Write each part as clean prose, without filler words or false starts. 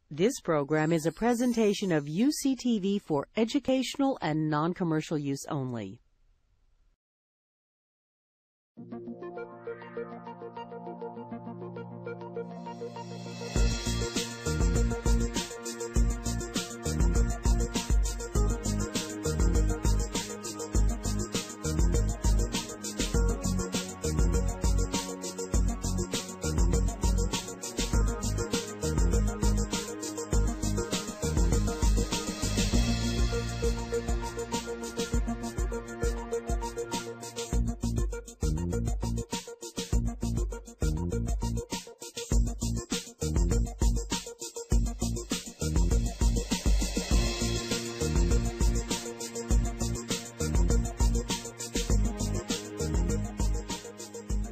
This program is a presentation of UCTV for educational and non-commercial use only.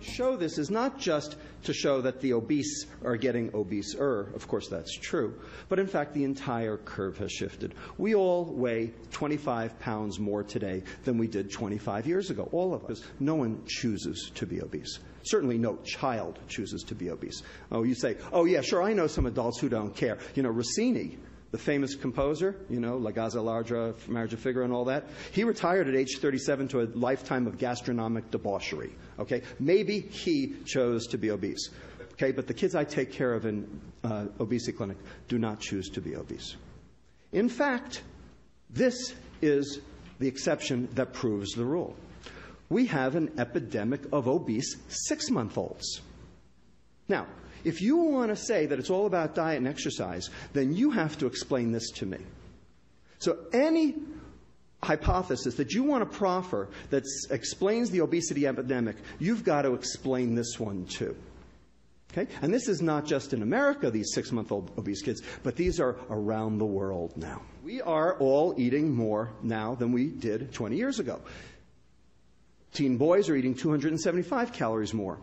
Show this is not just to show that the obese are getting obeser, of course that's true, but in fact the entire curve has shifted. We all weigh 25 pounds more today than we did 25 years ago, all of us. No one chooses to be obese. Certainly no child chooses to be obese. Oh, you say, oh yeah, sure, I know some adults who don't care. You know, Rossini, the famous composer, you know, La Gazza Ladra, Marriage of Figaro and all that, he retired at age 37 to a lifetime of gastronomic debauchery, okay? Maybe he chose to be obese, okay? But the kids I take care of in obesity clinic do not choose to be obese. In fact, this is the exception that proves the rule. We have an epidemic of obese 6-month-olds. Now, if you want to say that it's all about diet and exercise, then you have to explain this to me. So any hypothesis that you want to proffer that explains the obesity epidemic, you've got to explain this one too. Okay? And this is not just in America, these 6-month-old obese kids, but these are around the world now. We are all eating more now than we did 20 years ago. Teen boys are eating 275 calories more.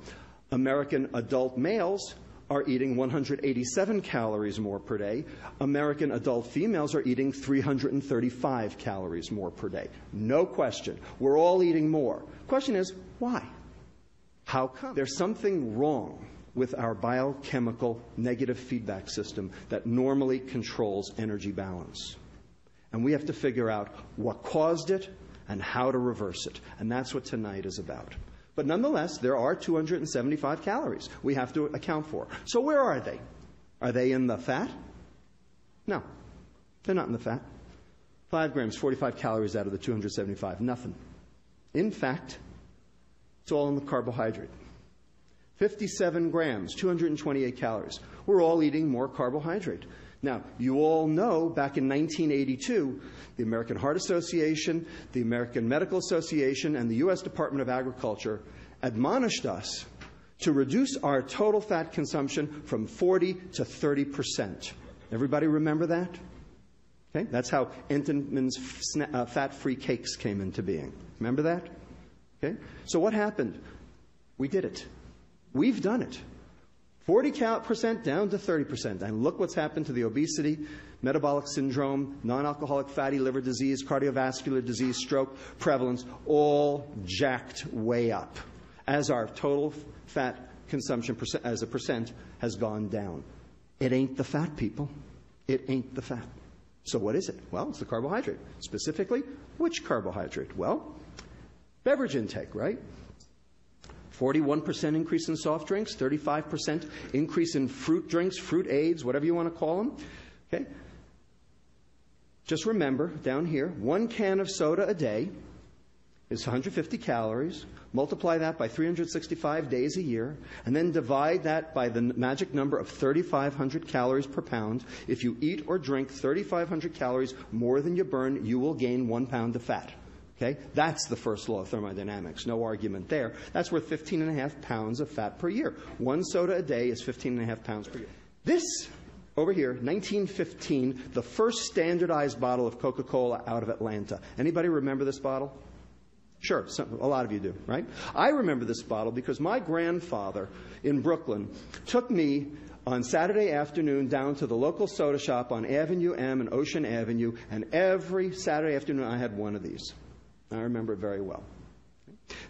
American adult males are eating 187 calories more per day. American adult females are eating 335 calories more per day. No question. We're all eating more. Question is, why? How come? There's something wrong with our biochemical negative feedback system that normally controls energy balance. And we have to figure out what caused it and how to reverse it. And that's what tonight is about. But nonetheless, there are 275 calories we have to account for. So where are they? Are they in the fat? No, they're not in the fat. 5 grams, 45 calories out of the 275, nothing. In fact, it's all in the carbohydrate. 57 grams, 228 calories. We're all eating more carbohydrate. Now, you all know back in 1982, the American Heart Association, the American Medical Association, and the U.S. Department of Agriculture admonished us to reduce our total fat consumption from 40 to 30%. Everybody remember that? Okay? That's how Entenmann's fat-free cakes came into being. Remember that? Okay? So what happened? We did it. We've done it. 40% down to 30%. And look what's happened to the obesity, metabolic syndrome, non-alcoholic fatty liver disease, cardiovascular disease, stroke, prevalence, all jacked way up as our total fat consumption as a percent has gone down. It ain't the fat, people. It ain't the fat. So what is it? Well, it's the carbohydrate. Specifically, which carbohydrate? Well, beverage intake, right? 41% increase in soft drinks, 35% increase in fruit drinks, fruit aids, whatever you want to call them. Okay? Just remember, down here, 1 can of soda a day is 150 calories. Multiply that by 365 days a year, and then divide that by the magic number of 3,500 calories per pound. If you eat or drink 3,500 calories more than you burn, you will gain 1 pound of fat. Okay? That's the first law of thermodynamics. No argument there. That's worth 15.5 pounds of fat per year. 1 soda a day is 15.5 pounds per year. This, over here, 1915, the first standardized bottle of Coca-Cola out of Atlanta. Anybody remember this bottle? Sure, a lot of you do, right? I remember this bottle because my grandfather in Brooklyn took me on Saturday afternoon down to the local soda shop on Avenue M and Ocean Avenue, and every Saturday afternoon I had one of these. I remember it very well.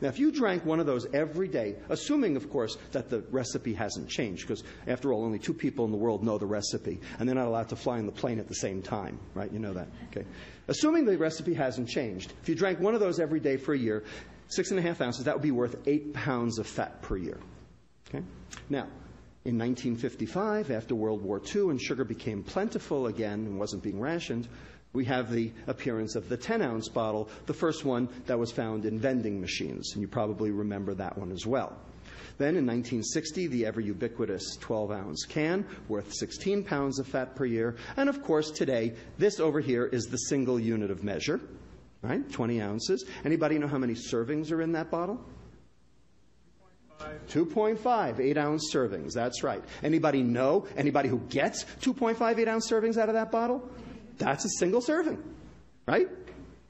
Now, if you drank one of those every day, assuming, of course, that the recipe hasn't changed, because, after all, only 2 people in the world know the recipe, and they're not allowed to fly on the plane at the same time, right? You know that, okay? Assuming the recipe hasn't changed, if you drank one of those every day for a year, 6.5 ounces, that would be worth 8 pounds of fat per year, okay? Now, in 1955, after World War II, and sugar became plentiful again and wasn't being rationed, we have the appearance of the 10-ounce bottle, the first one that was found in vending machines, and you probably remember that one as well. Then in 1960, the ever-ubiquitous 12-ounce can, worth 16 pounds of fat per year. And of course, today, this over here is the single unit of measure, right? 20 ounces. Anybody know how many servings are in that bottle? 2.5 8-ounce servings, that's right. Anybody know? Anybody who gets 2.5 8-ounce servings out of that bottle? That's a single serving, right?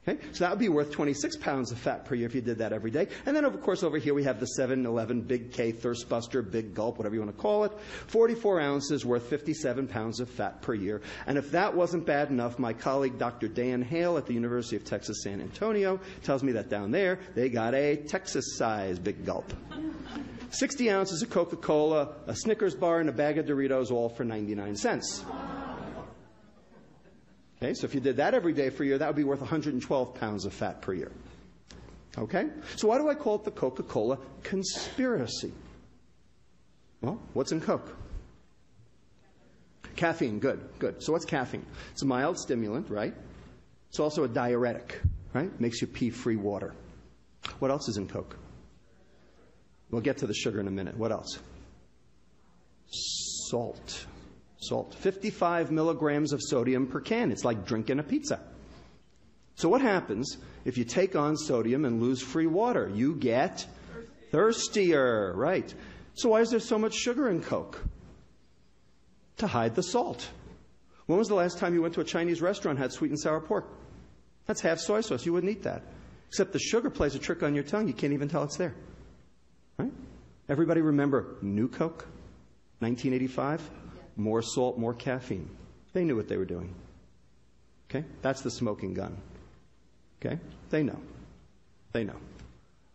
Okay, so that would be worth 26 pounds of fat per year if you did that every day. And then, of course, over here we have the 7-Eleven Big K Thirst Buster, Big Gulp, whatever you want to call it. 44 ounces worth 57 pounds of fat per year. And if that wasn't bad enough, my colleague Dr. Dan Hale at the University of Texas San Antonio tells me that down there they got a Texas-sized Big Gulp. 60 ounces of Coca-Cola, a Snickers bar, and a bag of Doritos, all for 99 cents. Okay, so if you did that every day for a year, that would be worth 112 pounds of fat per year. Okay? So why do I call it the Coca-Cola conspiracy? Well, what's in Coke? Caffeine, good. So what's caffeine? It's a mild stimulant, right? It's also a diuretic, right? Makes you pee free water. What else is in Coke? We'll get to the sugar in a minute. What else? Salt. 55 milligrams of sodium per can. It's like drinking a pizza. So what happens if you take on sodium and lose free water? You get thirstier, right? So why is there so much sugar in Coke? To hide the salt. When was the last time you went to a Chinese restaurant and had sweet and sour pork? That's half soy sauce. You wouldn't eat that. Except the sugar plays a trick on your tongue. You can't even tell it's there. Right? Everybody remember New Coke, 1985? More salt, more caffeine. They knew what they were doing. Okay? That's the smoking gun. Okay? They know.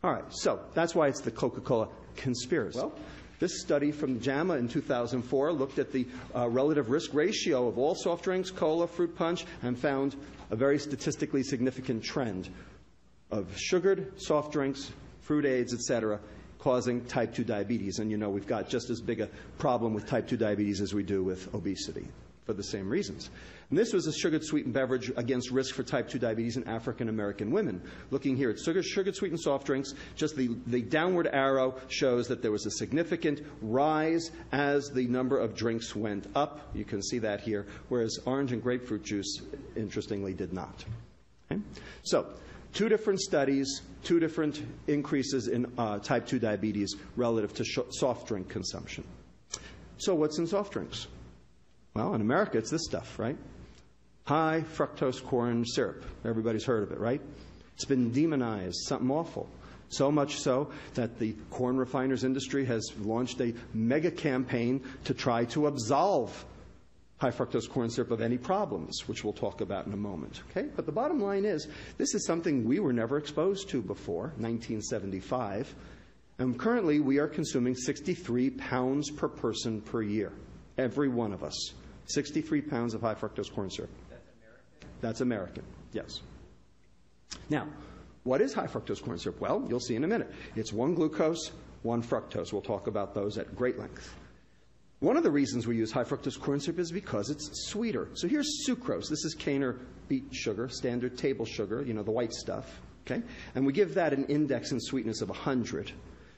All right, so that's why it's the Coca-Cola conspiracy. Well, this study from JAMA in 2004 looked at the relative risk ratio of all soft drinks, cola, fruit punch, and found a very statistically significant trend of sugared soft drinks, fruit aids, etc., causing type 2 diabetes. And you know we've got just as big a problem with type 2 diabetes as we do with obesity for the same reasons. And this was a sugared sweetened beverage against risk for type 2 diabetes in African American women. Looking here at sugared sweetened soft drinks, just the downward arrow shows that there was a significant rise as the number of drinks went up. You can see that here, whereas orange and grapefruit juice, interestingly, did not. Okay? So, 2 different studies, 2 different increases in type 2 diabetes relative to soft drink consumption. So what's in soft drinks? Well, in America, it's this stuff, right? High fructose corn syrup. Everybody's heard of it, right? It's been demonized, something awful. So much so that the corn refiners industry has launched a mega campaign to try to absolve high fructose corn syrup of any problems, which we'll talk about in a moment. Okay? But the bottom line is, this is something we were never exposed to before, 1975. And currently, we are consuming 63 pounds per person per year. Every one of us. 63 pounds of high fructose corn syrup. That's American, yes. Now, what is high fructose corn syrup? Well, you'll see in a minute. It's 1 glucose, 1 fructose. We'll talk about those at great length. One of the reasons we use high fructose corn syrup is because it's sweeter. So here's sucrose. This is cane or beet sugar, standard table sugar, you know, the white stuff. Okay? And we give that an index in sweetness of 100.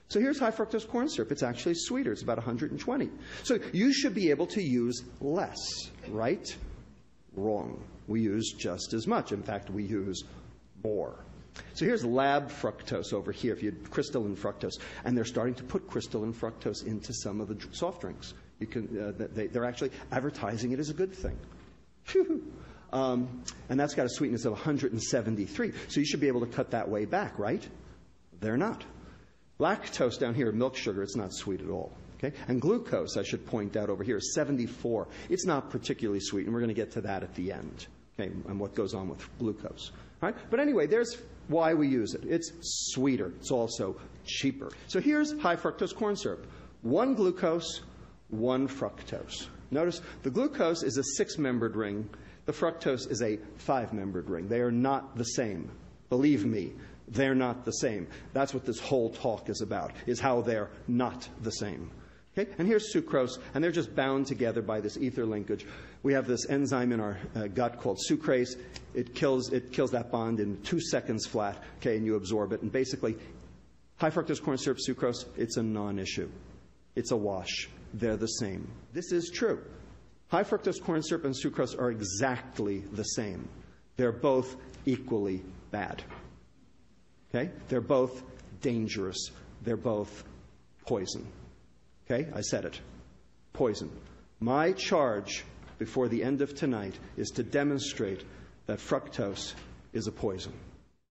So here's high fructose corn syrup. It's actually sweeter. It's about 120. So you should be able to use less, right? Wrong. We use just as much. In fact, we use more. So here's lab fructose over here, if you had crystalline fructose. And they're starting to put crystalline fructose into some of the soft drinks. You can, they're actually advertising it as a good thing. And that's got a sweetness of 173. So you should be able to cut that way back, right? They're not. Lactose down here, milk sugar, it's not sweet at all. Okay? And glucose, I should point out over here, is 74. It's not particularly sweet, and we're going to get to that at the end. Okay? And what goes on with glucose. All right? But anyway, there's why we use it. It's sweeter. It's also cheaper. So here's high fructose corn syrup. 1 glucose, 1 fructose. Notice the glucose is a 6-membered ring. The fructose is a 5-membered ring. They are not the same. Believe me, they're not the same. That's what this whole talk is about, is how they're not the same. Okay? And here's sucrose, and they're just bound together by this ether linkage. We have this enzyme in our gut called sucrase. It kills that bond in 2 seconds flat, okay, and you absorb it. And basically, high fructose corn syrup, sucrose, it's a non-issue. It's a wash. They're the same. This is true. High fructose corn syrup and sucrose are exactly the same. They're both equally bad. Okay? They're both dangerous. They're both poison. Okay? I said it. Poison. My charge before the end of tonight is to demonstrate that fructose is a poison.